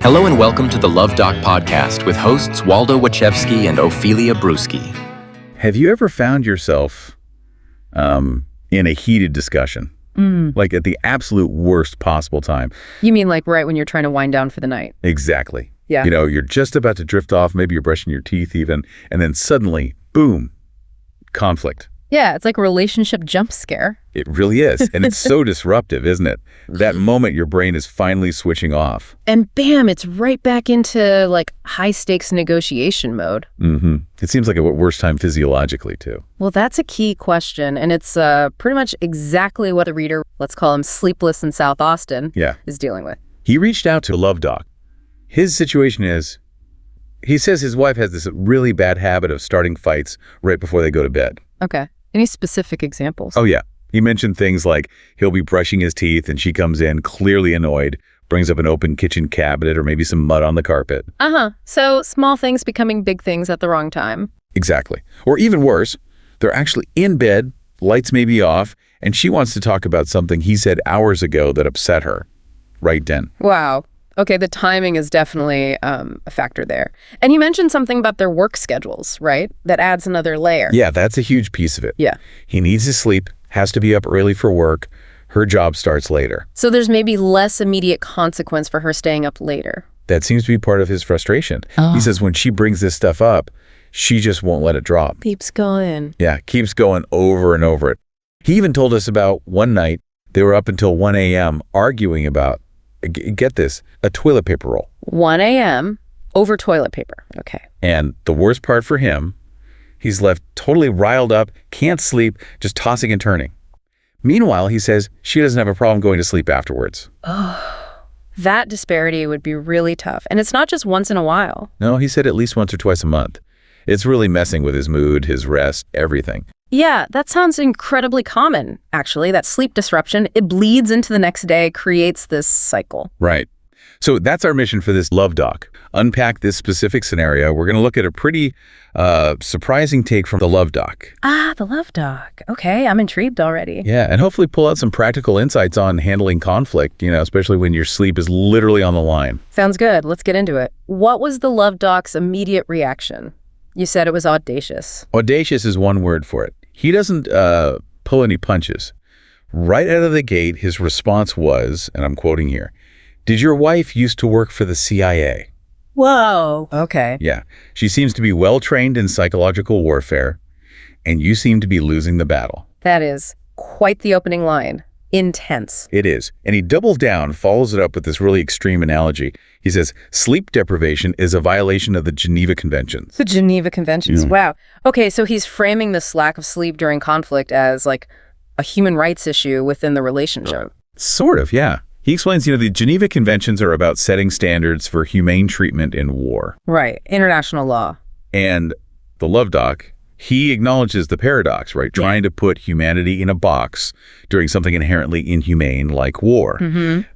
Hello and welcome to the Luv Doc podcast with hosts Waldo Wachewski and Ophelia Brewski. Have you ever found yourself in a heated discussion? Like at the absolute worst possible time? You mean like right when you're trying to wind down for the night? Exactly. Yeah. You know, you're just about to drift off, maybe you're brushing your teeth even, and then suddenly, boom, conflict. Yeah, it's like a relationship jump scare. It really is. And it's so disruptive, isn't it? That moment your brain is finally switching off. And bam, it's right back into like high stakes negotiation mode. It seems like a worse time physiologically, too. Well, that's a key question. And it's pretty much exactly what the reader, let's call him Sleepless in South Austin, is dealing with. He reached out to Luv Doc. His situation is, he says his wife has this really bad habit of starting fights right before they go to bed. Okay. Any specific examples? Oh, yeah. He mentioned things like he'll be brushing his teeth and she comes in clearly annoyed, brings up an open kitchen cabinet or maybe some mud on the carpet. So small things becoming big things at the wrong time. Exactly. Or even worse, they're actually in bed, lights may be off, and she wants to talk about something he said hours ago that upset her. Right then. Wow. Okay, the timing is definitely a factor there. And you mentioned something about their work schedules, right? That adds another layer. Yeah, that's a huge piece of it. Yeah. He needs to sleep, has to be up early for work. Her job starts later. So there's maybe less immediate consequence for her staying up later. That seems to be part of his frustration. He says when she brings this stuff up, she just won't let it drop. Keeps going. Yeah, keeps going over and over it. He even told us about one night they were up until 1 a.m. arguing about, get this, a toilet paper roll. 1 a.m. over toilet paper. Okay. And the worst part for him, he's left totally riled up, can't sleep, just tossing and turning. Meanwhile, he says she doesn't have a problem going to sleep afterwards. That disparity would be really tough. And it's not just once in a while. No, he said at least once or twice a month. It's really messing with his mood, his rest, everything. Yeah, that sounds incredibly common, actually. That sleep disruption, it bleeds into the next day, creates this cycle. Right. So that's our mission for this Luv Doc. Unpack this specific scenario. We're going to look at a pretty surprising take from the Luv Doc. The Luv Doc. Okay, I'm intrigued already. Yeah, and hopefully pull out some practical insights on handling conflict, especially when your sleep is literally on the line. Sounds good. Let's get into it. What was the Luv Doc's immediate reaction? You said it was audacious. Audacious is one word for it. He doesn't pull any punches. Right out of the gate, his response was, and I'm quoting here, "Did your wife used to work for the CIA?" Whoa. Okay. Yeah. She seems to be well-trained in psychological warfare, and you seem to be losing the battle. That is quite the opening line. Intense. It is. And he doubles down, follows it up with this really extreme analogy. He says, sleep deprivation is a violation of the Geneva Conventions. The Geneva Conventions. Wow. Okay, so he's framing this lack of sleep during conflict as like a human rights issue within the relationship. Sort of, yeah. He explains, the Geneva Conventions are about setting standards for humane treatment in war. Right. International law. And the Luv Doc, he acknowledges the paradox, right? Yeah. Trying to put humanity in a box during something inherently inhumane like war.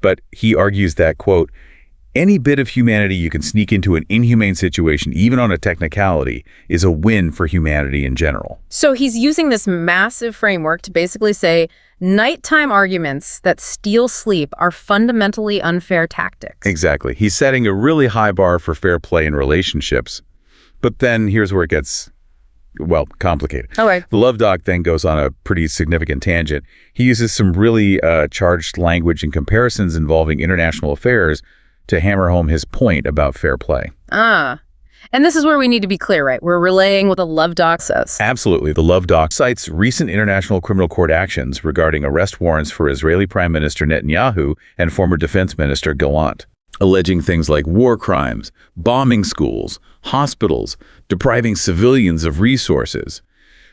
But he argues that, quote, any bit of humanity you can sneak into an inhumane situation, even on a technicality, is a win for humanity in general. So he's using this massive framework to basically say nighttime arguments that steal sleep are fundamentally unfair tactics. Exactly. He's setting a really high bar for fair play in relationships. But then here's where it gets, well, complicated. All right. The Luv Doc then goes on a pretty significant tangent. He uses some really charged language and comparisons involving international affairs to hammer home his point about fair play. And this is where we need to be clear, right? We're relaying what the Luv Doc says. Absolutely. The Luv Doc cites recent international criminal court actions regarding arrest warrants for Israeli Prime Minister Netanyahu and former Defense Minister Gallant, alleging things like war crimes, bombing schools, hospitals, depriving civilians of resources.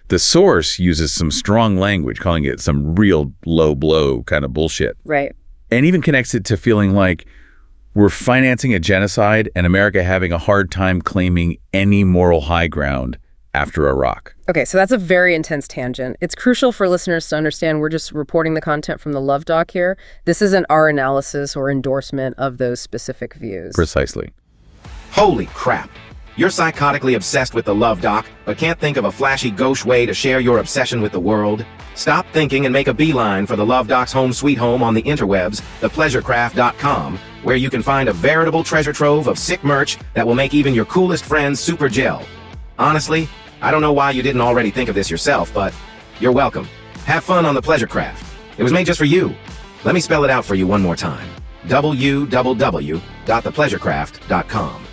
The source uses some strong language, calling it some real low blow kind of bullshit. Right. And even connects it to feeling like we're financing a genocide and America having a hard time claiming any moral high ground after Iraq. Okay, so that's a very intense tangent. It's crucial for listeners to understand we're just reporting the content from the Luv Doc here. This isn't our analysis or endorsement of those specific views. Precisely. Holy crap. You're psychotically obsessed with the Luv Doc, but can't think of a flashy gauche way to share your obsession with the world? Stop thinking and make a beeline for the Luv Doc's home sweet home on the interwebs, thepleasurecraft.com, where you can find a veritable treasure trove of sick merch that will make even your coolest friends super gel. Honestly, I don't know why you didn't already think of this yourself, but you're welcome. Have fun on the Pleasure Craft. It was made just for you. Let me spell it out for you one more time. www.thepleasurecraft.com.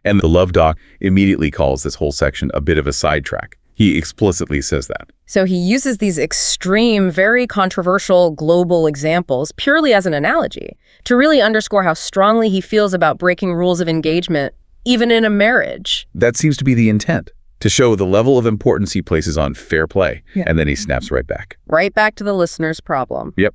And the Luv Doc immediately calls this whole section a bit of a sidetrack. He explicitly says that. So he uses these extreme, very controversial global examples purely as an analogy to really underscore how strongly he feels about breaking rules of engagement, even in a marriage. That seems to be the intent, to show the level of importance he places on fair play. Yeah. And then he snaps right back. Right back to the listener's problem. Yep.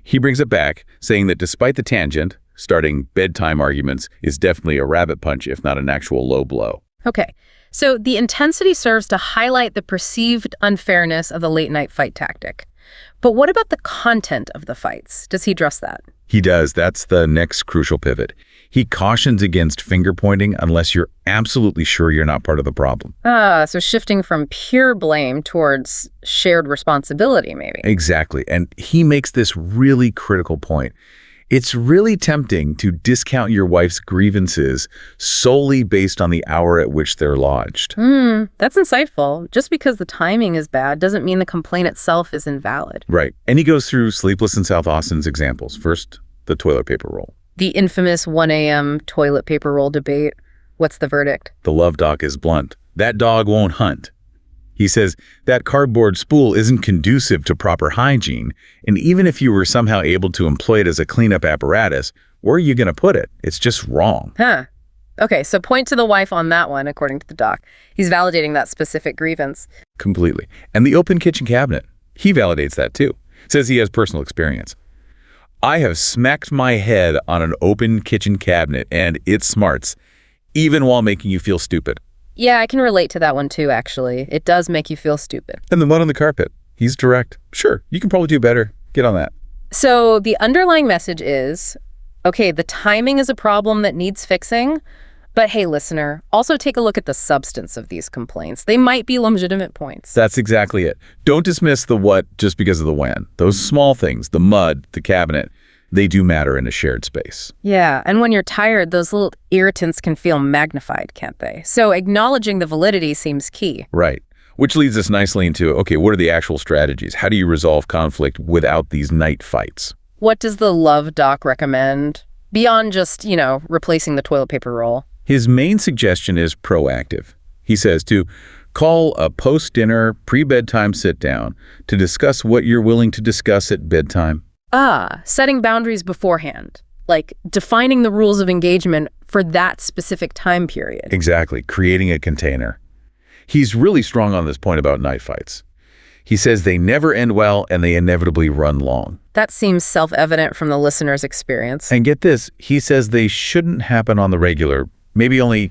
He brings it back, saying that despite the tangent, starting bedtime arguments is definitely a rabbit punch, if not an actual low blow. Okay, so the intensity serves to highlight the perceived unfairness of the late-night fight tactic. But what about the content of the fights? Does he address that? He does. That's the next crucial pivot. He cautions against finger-pointing unless you're absolutely sure you're not part of the problem. So shifting from pure blame towards shared responsibility, maybe. Exactly. And he makes this really critical point. It's really tempting to discount your wife's grievances solely based on the hour at which they're lodged. That's insightful. Just because the timing is bad doesn't mean the complaint itself is invalid. Right. And he goes through Sleepless in South Austin's examples. First, the toilet paper roll. The infamous 1 a.m. toilet paper roll debate. What's the verdict? The Luv Doc is blunt. That dog won't hunt. He says that cardboard spool isn't conducive to proper hygiene, and even if you were somehow able to employ it as a cleanup apparatus, where are you going to put it? It's just wrong. Okay, so point to the wife on that one, according to the doc. He's validating that specific grievance. Completely. And the open kitchen cabinet, he validates that too. Says he has personal experience. I have smacked my head on an open kitchen cabinet, and it smarts, even while making you feel stupid. Yeah, I can relate to that one too, actually. It does make you feel stupid. And the mud on the carpet. He's direct. Sure, you can probably do better. Get on that. So the underlying message is, okay, the timing is a problem that needs fixing, but hey, listener, also take a look at the substance of these complaints. They might be legitimate points. That's exactly it. Don't dismiss the what just because of the when. Those small things, the mud, the cabinet, they do matter in a shared space. Yeah, and when you're tired, those little irritants can feel magnified, can't they? So acknowledging the validity seems key. Right. Which leads us nicely into, okay, what are the actual strategies? How do you resolve conflict without these night fights? What does the Luv Doc recommend? Beyond just, replacing the toilet paper roll. His main suggestion is proactive. He says to call a post-dinner, pre-bedtime sit-down to discuss what you're willing to discuss at bedtime. Setting boundaries beforehand, like defining the rules of engagement for that specific time period. Exactly, creating a container. He's really strong on this point about night fights. He says they never end well and they inevitably run long. That seems self-evident from the listener's experience. And get this, he says they shouldn't happen on the regular, maybe only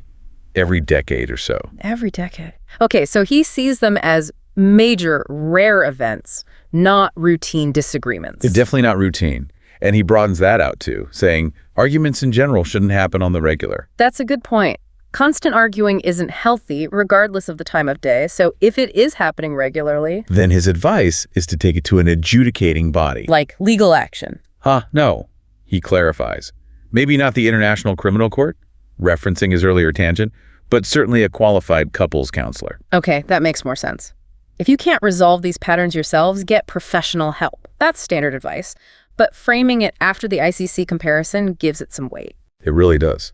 every decade or so. Every decade. Okay, so he sees them as major, rare events, not routine disagreements. They're definitely not routine. And he broadens that out too, saying arguments in general shouldn't happen on the regular. That's a good point. Constant arguing isn't healthy, regardless of the time of day. So if it is happening regularly, then his advice is to take it to an adjudicating body. Like legal action. No. He clarifies. Maybe not the International Criminal Court, referencing his earlier tangent, but certainly a qualified couples counselor. Okay, that makes more sense. If you can't resolve these patterns yourselves, get professional help. That's standard advice. But framing it after the ICC comparison gives it some weight. It really does.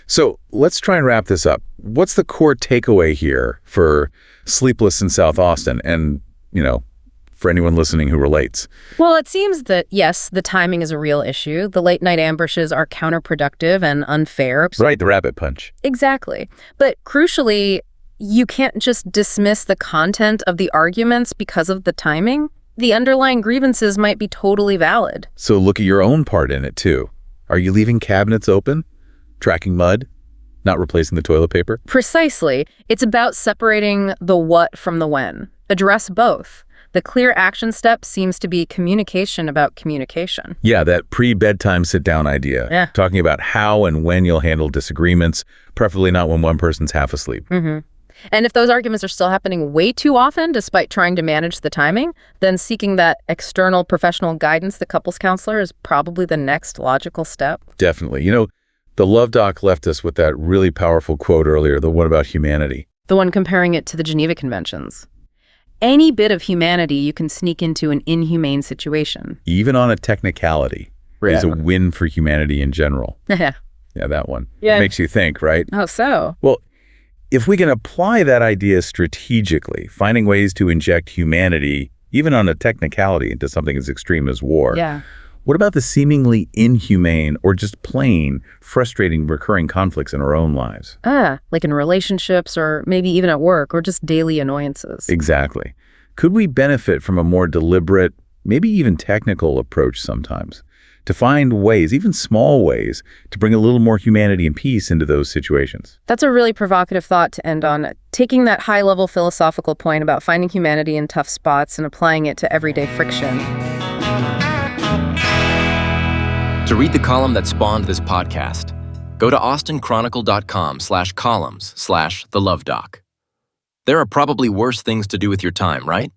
So let's try and wrap this up. What's the core takeaway here for Sleepless in South Austin and, for anyone listening who relates? Well, it seems that, yes, the timing is a real issue. The late-night ambushes are counterproductive and unfair. Right, the rabbit punch. Exactly. But crucially, you can't just dismiss the content of the arguments because of the timing. The underlying grievances might be totally valid. So look at your own part in it, too. Are you leaving cabinets open? Tracking mud? Not replacing the toilet paper? Precisely. It's about separating the what from the when. Address both. The clear action step seems to be communication about communication. Yeah, that pre-bedtime sit-down idea. Yeah. Talking about how and when you'll handle disagreements, preferably not when one person's half asleep. And if those arguments are still happening way too often, despite trying to manage the timing, then seeking that external professional guidance, the couples counselor, is probably the next logical step. Definitely. The Luv Doc left us with that really powerful quote earlier, the one about humanity. The one comparing it to the Geneva Conventions. Any bit of humanity you can sneak into an inhumane situation. Even on a technicality is a win for humanity in general. Yeah. Yeah, that one. Yeah. It makes you think, right? Oh, so? Well, if we can apply that idea strategically, finding ways to inject humanity, even on a technicality, into something as extreme as war, Yeah. what about the seemingly inhumane or just plain frustrating recurring conflicts in our own lives? Like in relationships or maybe even at work or just daily annoyances. Exactly. Could we benefit from a more deliberate, maybe even technical approach sometimes to find ways, even small ways, to bring a little more humanity and peace into those situations? That's a really provocative thought to end on. Taking that high-level philosophical point about finding humanity in tough spots and applying it to everyday friction. To read the column that spawned this podcast, go to austinchronicle.com/columns/the Luv Doc. There are probably worse things to do with your time, right?